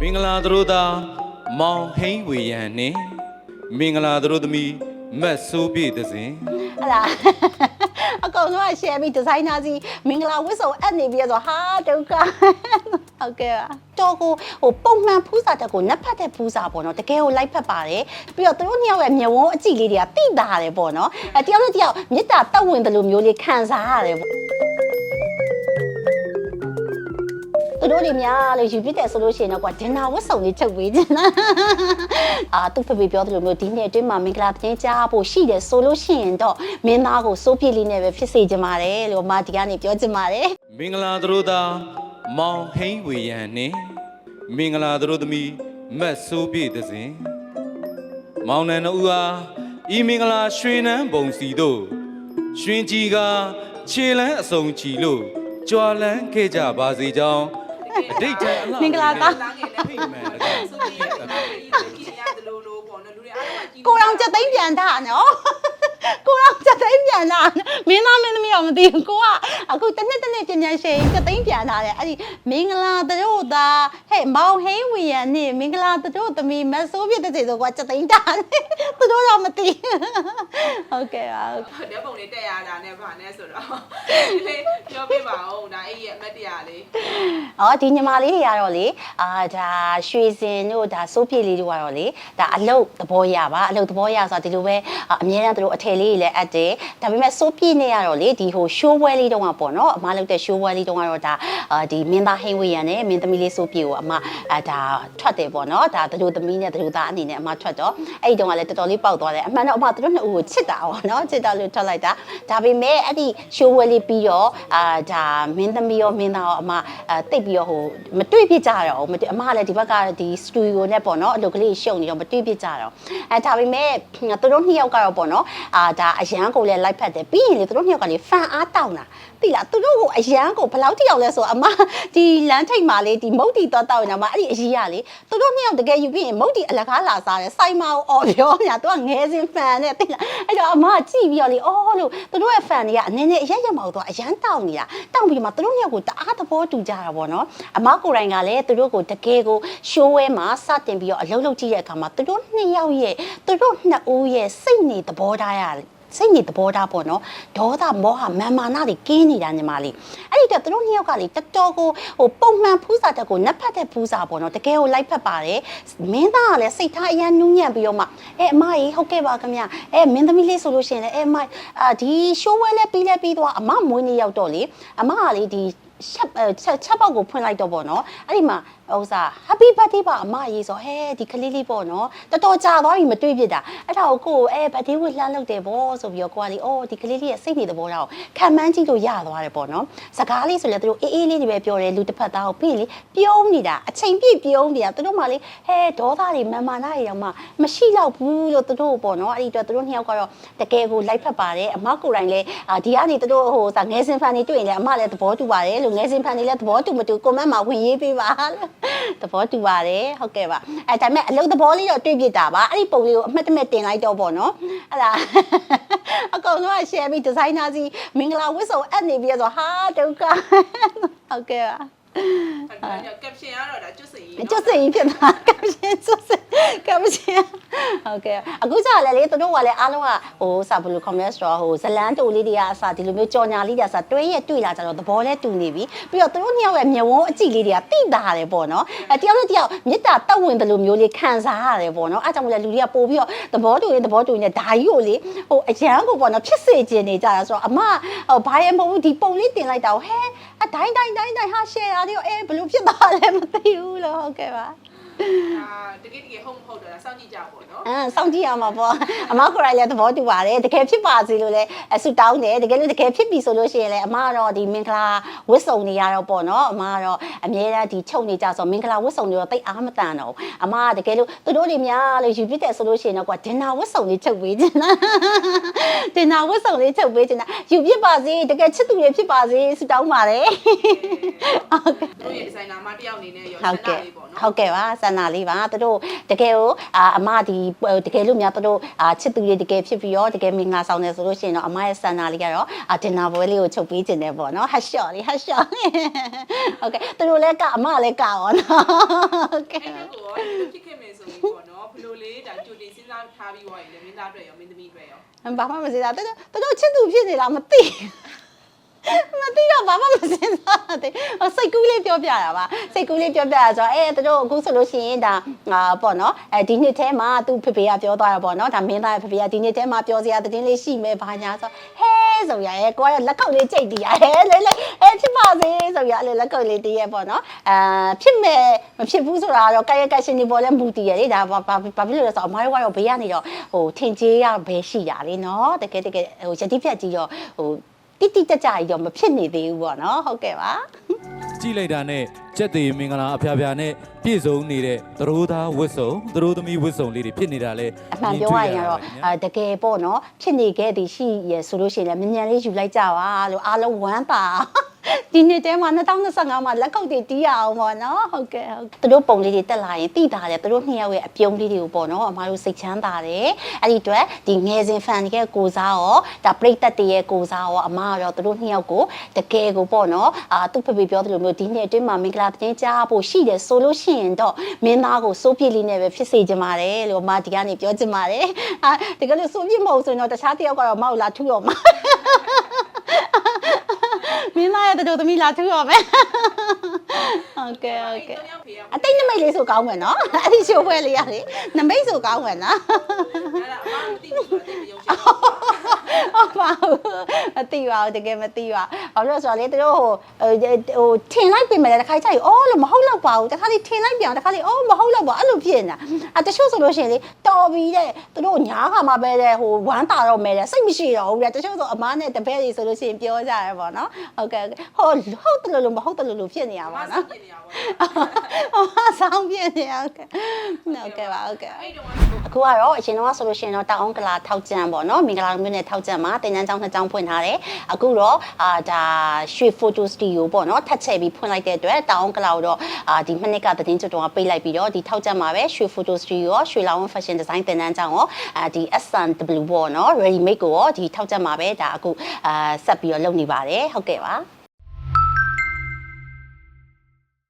မင်္ဂလာသတို့သားမောင်ဟိန်းဝေရန်နှင့်မင်္ဂလာသတို့သမီးမတ်ဆိုးပြည့်သစဉ်ဟလာအကောင်ဆုံးက share ပြီးဒီဇိုင်နာစီမင်္ဂလာဝတ်စုံအပ်နေပြီးဆိုဟာဒုက္ခဟုတ်ကဲ့ပါတော့ကိုပုံမှန်ဖူးစာတက်ကိုနက်ဖတ်တဲ့ဖူးစာပေါ့နော်တကယ်ကိုလိုက်ဖက်ပါတယ်ပြီးတော့သူတို့နှစ်ယောက်ရဲ့မျက်ဝန်းအကြည့်လေးတွေကတိတာတယ်ပေါ့နော်တယောက်နဲ့တယောက်မေတ္တာတောက်ဝင်တယ်လို့မျိုးလေးခံစားရတယ်ပေါ့သူတို့တွေများလို့ယူပြတဲ့ဆိုလို့ရှိရင်တော့ကွာဒင်နာဝတ်စုံလေးချုပ်ပေးခြင်းလားသူ့ဖေဖေပြောသလိုမျိုးဒီနေ့အတွင်းမှာမင်္ဂလာတင်ကြားဖို့ရှိတယ်ဆိုလို့ရှိရင်တော့မင်းသားကိုစိုးပြလေးနဲ့ပဲဖြစ်စေချင်ပါတယ်လို့ဒီကနေပြောချင်ပါတယ်မင်္ဂလာသတို့သားမောင်ဟိန်းဝေရန်နှင့်မင်္ဂလာသတို့သမီးမတ်ဆိုးပြည့်သစဉ်မောင်နှံတို့အားဤမင်္ဂလာရွှေနန်းပုံစီတို့ရွှင်ကြီးကခြေလန်းအစုံချီလို့ကြွာလန်းခဲ့ကြပါစေကြောင်းအတိတ်တန်အလားမင်္ဂလာပါကိုရောင်ချက်သိမ်းပြန်တာနော်ကိုရောင်ချက်သိမ်းပြန်တာမင်းသားမင်းသမီးတော့မသိဘူးကိုကအခုတစ်နှစ်ပြန်ရှိန်ချက်သိမ်းပြန်လာတယ်အဲ့ဒီမင်္ဂလာတို့သားဟဲ့မောင်ဟိန်းဝီရန်နဲ့မင်္ဂလာတို့သမီးမတ်ဆိုးပြတဲ့စီဆိုကွာချက်သိမ်းတာသူတို့တော့မသိဟုတ်ကဲ့ပါဓာတ်ပုံလေးတက်ရတာနဲ့ဗာနဲ့ဆိုတော့လေပြောပြပါဦးဒါအဲ့ရဲ့အမတ်တရားလေးဒီညီမလေးတွေကတော့လေဒါရွှေစင်တို့ဒါစိုးပြေလေးတို့ကတော့လေဒါအလုတ်သဘောရပါအလုတ်သဘောရဆိုတာဒီလိုပဲအများအားသူတို့အထည်လေးတွေလည်းအပ်တယ်ဒါပေမဲ့စိုးပြေနေရတော့လေဒီဟိုရှိုးပွဲလေးတုန်းကပေါ့နော်အမလုပ်တဲ့ရှိုးပွဲလေးတုန်းကတော့ဒါဒီမင်းသားဟိန်းဝေရန်နဲ့မင်းသမီးလေးစိုးပြေကိုအမဒါထွက်တယ်ပေါ့နော်ဒါတို့သမီးနဲ့တို့သားအနေနဲ့အမထွက်တော့အဲ့ဒီတုန်းကလည်းတော်တော်လေးပေါက်သွားတယ်အမှန်တော့အမတို့နှစ်ဦးကိုချစ်တာပေါ့နော်ချစ်တာလို့ထွက်လိုက်တာဒါပေမဲ့အဲ့ဒီရှိုးပွဲလေးပြီးတော့ဒါမင်းသမီးရောမင်းသားရောအမတိတ်ပြီးတော့ဟိုမတွေ့ပြကြတော့အမလည်းဒီဘက်ကဒီစတူဒီယိုနဲ့ပေါ့နော်အလုပ်ကလေးရှုပ်နေတော့မတွေ့ပြကြတော့ဒါပေမဲ့သူတို့နှစ်ယောက်ကတော့ပေါ့နော်ဒါအရန်ကိုလည်းလိုက်ဖက်တယ်ပြီးရင်လေသူတို့နှစ်ယောက်ကလေဖန်အားတောင်းတာသိလားသူတို့ကိုအရန်ကိုဘယ်လောက်တိရောက်လဲဆိုအမဒီလမ်းထိပ်မှာလေဒီမုတ်တီတော့တောက်နေတာမှာအဲ့ဒီအကြီးရလေသူတို့နှစ်ယောက်တကယ်ယူပြီးရင်မုတ်တီအလကားလာစားတယ်စိုက်မအောင်အော်ပြောညာသူကငဲစင်ဖန်နဲ့သိလားအဲ့တော့အမကြည့်ပြီးတော့လေအော်လို့သူတို့ရဲ့ဖန်တွေကအနေနဲ့အရက်ရက်မအောင်တော့အရန်တောင်းနေတာတောင်းပြီးမှသူတို့နှစ်ယောက်ကိုတအားသဘောတူကြတာပေါ့နော်အမကိုယ်တိုင်ကလည်းသူတို့ကိုတကယ်ကိုရှိုးဝဲမှာစတင်ပြီးတော့အလုံးလုံးကြည့်တဲ့အခါမှာသူတို့နှစ်ယောက်ရဲ့သူတို့နှစ်ဦးရဲ့စိတ်နေသဘောထားရတယ်စိတ်ညစ်သဘောထားပေါ့နော်ဒေါသမောဟမာမာနတွေကင်းနေတာညီမလေးအဲ့ဒီတော့သူတို့နှစ်ယောက်ကလေတော်တော်ကိုပုံမှန်ဖူးစာတက်ကိုနက်ဖတ်တဲ့ဖူးစာပေါ့နော်တကယ်ကိုလိုက်ဖတ်ပါတယ်မင်းသားကလည်းစိတ်ထားအရန်နူးညံ့ပြီးတော့မှအမကြီးဟုတ်ကဲ့ပါခင်ဗျမင်းသမီးလေးဆိုလို့ရှိရင်လည်းအမဒီရှိုးဝဲလဲပြီးသွားအမမွေးနေ့ရောက်တော့လေအမကလေဒီချက်ပေါက်ကိုဖွင့်လိုက်တော့ပေါ့နော်အဲ့ဒီမှာဥစား happy birthday ပါအမရေးဆိုဟဲဒီကလေးလေးပေါ့နော်တော်တော်ကြာသွားပြီမတွေ့ဖြစ်တာအဲ့ဒါကိုbirthday ဝတ်လှမ်းလုပ်တယ်ပေါ့ဆိုပြီးတော့ကိုကလေဒီကလေးလေးရဲ့စိတ်နေသဘောထားကိုခံမှန်းကြည့်လို့ရသွားတယ်ပေါ့နော်စကားလေးဆိုလဲသူတို့အေးအေးလေးတွေပဲပြောတယ်လူတစ်ဖက်သားကိုပြီးလေပြုံးနေတာအချိန်ပြည့်ပြုံးနေတာသူတို့မှလေဒေါသတွေမာမာနတွေတော့မှမရှိတော့ဘူးလို့သူတို့ပေါ့နော်အဲ့ဒီတော့သူတို့နှစ်ယောက်ကတော့တကယ်ကိုလိုက်ဖက်ပါတယ်အမကိုယ်တိုင်လဲဒီကနေသူတို့ဟိုငယ်စင်ဖန်နေတွေ့ရင်လဲအမလည်းသဘောတူပါတယ်လို့ငယ်စင်ဖန်နေလဲသဘောတူမတူကွန်မန့်မှာဝင်ရေးပေးပါသဘောတူပါတယ်ဟုတ်ကဲ့ပါဒါပေမဲ့အလုပ်သဘောလေးတော့တွေ့ပြတာပါအဲ့ဒီပုံလေးကိုအမှတ်တမဲ့တင်လိုက်တော့ပေါ့နော်အဲ့ဒါအကောင်ဆုံးက share ပြီးဒီဇိုင်နာစီမင်္ဂလာဝတ်စုံအပ်နေပြီးဆိုဟာဒုက္ခဟုတ်ကဲ့ပါကပ်ရှင်ကတော့ဒါကျွတ်စင်ကြီးကျွတ်စင်ကြီးဖြစ်တာကပ်ရှင်ဟုတ်ကဲ့အခုကျလည်းလေသူတို့ကလည်းအားလုံးကဟိုစာဘလူကွန်မန့်ဆိုတော့ဟိုဇလန်းတူလေးတွေကအစားဒီလိုမျိုးကြော်ညာလေးတွေအစားတွဲရက်တွေ့လာကြတော့သဘောလဲတူနေပြီပြီးတော့သူတို့နှစ်ယောက်ရဲ့မျက်ဝန်းအကြည့်လေးတွေကတိတာတယ်ပေါ့နော်တယောက်နဲ့တယောက်မေတ္တာတောက်ဝင်တယ်လို့မျိုးလေးခံစားရတယ်ပေါ့နော်အဲကြောင့်မို့လဲလူတွေကပို့ပြီးတော့သဘောတူရင်ဒါကြီးကိုလေဟိုအရန်ကိုပေါ့နော်ဖြစ်စေခြင်းနေကြတာဆိုတော့အမဘာရဲမဟုတ်ဘူးဒီပုံလေးတင်လိုက်တာဟဲဒိုင်းဟာ share တာဒီဘယ်လိုဖြစ်သွားလဲမသိဘူးလို့ဟုတ်ကဲ့ပါတကယ်ဟုတ်မဟုတ်တော့စောင့်ကြည့်ကြပါတော့စောင့်ကြည့်ရမှာပေါ့အမကိုယ်တိုင်လည်းသဘောတူပါတယ်တကယ်ဖြစ်ပါစေလို့လည်းဆုတောင်းတယ်တကယ်လို့တကယ်ဖြစ်ပြီဆိုလို့ရှိရင်လည်းအမကတော့ဒီမင်္ဂလာဝတ်စုံနေရတော့ပေါ့နော်အမကတော့အမြဲတမ်းဒီချုပ်နေကြဆိုမင်္ဂလာဝတ်စုံတွေတော့တိတ်အားမတန်တော့အမကတကယ်လို့သူတို့တွေများလို့ယူပြတဲ့ဆိုလို့ရှိရင်တော့ကွာဒင်နာဝတ်စုံလေးချုပ်ပေးခြင်းလားဒင်နာဝတ်စုံလေးချုပ်ပေးခြင်းလားယူပြပါစေတကယ်ချစ်သူတွေဖြစ်ပါစေဆုတောင်းပါတယ်တို့ရဲ့ဒီဇိုင်နာမတယောက်အနေနဲ့ရောစနာလေးပေါ့နော်ဟုတ်ကဲ့ပါစ န္ဒာလေးပါသူတို့တကယ်ကိုအမဒီတကယ်လို့များသူတို့ချစ်သူတွေတကယ်ဖြစ်ပြီးတော့တကယ်မင်္ဂလာဆောင်တယ်ဆိုလို့ရှိရင်တော့အမရဲ့စန္ဒာလေးကတော့ဒင်နာပွဲလေးကိုချုပ်ပေးခြင်းတယ်ပေါ့နော်ဟတ်ရှော့လေးဟုတ်ကဲ့သူတို့လည်းကအမလည်းကရောနော်ဟုတ်ကဲ့ အဲ့ဒါကိုဖြစ်ခဲ့မယ်ဆိုပြီးပေါ့နော်ဘလို့လေးဒါကြိုတင်စဉ်းစားထားပြီးသွားရင်လည်းမင်းသားအတွက်ရောမင်းသမီးအတွက်ရော ဘာမှမစင်တာသူတို့ချစ်သူဖြစ်နေတာမသိမသိတော့ဘာမှမစင်စားတယ်စိတ်ကူးလေးပြောပြတာပါစိတ်ကူးလေးပြောပြတာဆိုတော့သူတို့အခုဆိုလို့ရှိရင်ဒါပေါ့နော်ဒီနှစ်ထဲမှာသူ့ဖေဖေကပြောသွားတာပေါ့နော်ဒါမင်းသားရဲ့ဖေဖေကဒီနှစ်ထဲမှာပြောစရာသတင်းလေးရှိမယ်ဘာညာဆိုဟဲဆိုရရဲ့ကိုကလက်ကောက်လေးကြိတ်တည်ရဟဲလေဖြစ်ပါစေဆိုရအဲ့လက်ကောက်လေးတည်ရပေါ့နော်ဖြစ်မယ်မဖြစ်ဘူးဆိုတာတော့ကာယကရှင်ဒီပေါ်လဲမူတည်ရလေဒါဘာဖြစ်လို့လဲဆိုတော့အမားတို့ကတော့ဘေးကနေတော့ထင်ကြီးရဘဲရှိတာလေနော်တကယ်ယတိပြတ်ကြီးတော့တိတိကျကျကြီးတော့မဖြစ်နေသေးဘူးပေါ့နော်ဟုတ်ကဲ့ပါကြည့်လိုက်တာနဲ့ကြက်သေးမင်္ဂလာအဖျားဖျားနဲ့ပြည့်စုံနေတဲ့သရိုးသားဝတ်စုံသရိုးသမီးဝတ်စုံလေးတွေဖြစ်နေတာလဲအမှန်ပြောရရင်တော့တကယ်ပေါ့နော်ဖြစ်နေခဲ့သည်ရှိရဆိုလို့ရှိရင်လည်းမြန်လေးယူလိုက်ကြပါလို့အားလုံးဝမ်းသာဒီနေ့တဲမှာ2025မှာလက်ကုပ်တွေတီးရအောင်ပေါ့နော်ဟုတ်ကဲ့သူတို့ပုံလေးတွေတက်လာရင်တိတာတယ်သူတို့နှစ်ယောက်ရဲ့အပြုံးလေးတွေကိုပေါ့နော်အမားတို့စိတ်ချမ်းသာတယ်အဲ့ဒီအတွက်ဒီငယ်စဉ် fan ရဲ့ကိုစားရောဒါပရိသတ်တွေရဲ့ကိုစားရောအမားရောသူတို့နှစ်ယောက်ကိုတကယ်ကိုပေါ့နော်သူ့ဖေဖေပြောသလိုမျိုးဒီနှစ်အတွင်းမှာမင်္ဂလာတင်ကြားဖို့ရှိတယ်ဆိုလို့ရှိရင်တော့မင်းသားကိုစိုးပြစ်လေးနဲ့ပဲဖြစ်စေချင်ပါတယ်လို့အမားဒီကနေပြောချင်ပါတယ်တကယ်လို့စိုးပြစ်မဟုတ်ဆိုရင်တော့တခြားတစ်ယောက်ကတော့မောက်လာထူတော့မှာမင်းသားရဲ့တို့သမီးလာထူတော့မယ်ဟုတ်ကဲ့အတိတ်နမိတ်လေးဆိုကောင်းမယ်နော်အဲ့ဒီရှိုးပွဲလေးရလေနမိတ်ဆိုကောင်းမယ်နော်အဲ့ဒါအမမသိဘူးဆိုတော့တိတ်မယုံချင်ဟုတ်ပါဘူးမသိပါဘူးတကယ်မသိပါဘာလို့လဲဆိုတော့လေတို့ဟိုထင်လိုက်ပြင်မယ်တခါကျရင်အော်လို့မဟုတ်တော့ပါဘူးတခါလေးထင်လိုက်ပြန်တခါလေးအော်မဟုတ်တော့ပါအဲ့လိုဖြစ်နေတာတချို့ဆိုလို့ရှိရင်လေတော်ပြီတဲ့တို့ညားခါမှာပဲတဲ့ဟိုဝမ်းတာတော့မယ်တဲ့စိတ်မရှိတော့ဘူးတဲ့တချို့ဆိုအမားနဲ့တပည့်တွေဆိုလို့ရှိရင်ပြောကြရပါတော့ဟုတ်ကဲ့ဟုတ်တယ်လို့မဟုတ်တယ်လို့ဖြစ်နေရပါတော့ဆောင်းပြနေရဟုတ်ကဲ့ပါဟုတ်ကဲ့အခုကတော့အရင်တော့ဆိုလို့ရှိရင်တော့တောင်အောင်ကလာထောက်ကြံပေါ့နော်မင်္ဂလာမျိုးနဲ့ထောက်ကြံမှာတင်တန်းကျောင်းနှစ်ကျောင်းဖွင့်ထားတယ်အခုတော့ဒါရွှေ photo studio ပေါ့နော်ထပ်ချဲ့ပြီးဖွင့်လိုက်တဲ့အတွက်တောင်အောင်ကလာကိုတော့ဒီမနှစ်ကသတင်းကျွတ်တော်ကပေးလိုက်ပြီးတော့ဒီထောက်ကြံမှာပဲရွှေ photo studio ရောရွှေလောင် fashion design တင်တန်းကျောင်းရောဒီ SNW ပေါ့နော် ready made ကိုရောဒီထောက်ကြံမှာပဲဒါအခုဆက်ပြီးတော့လုပ်နေပါတယ်ဟုတ်ကဲ့ပါ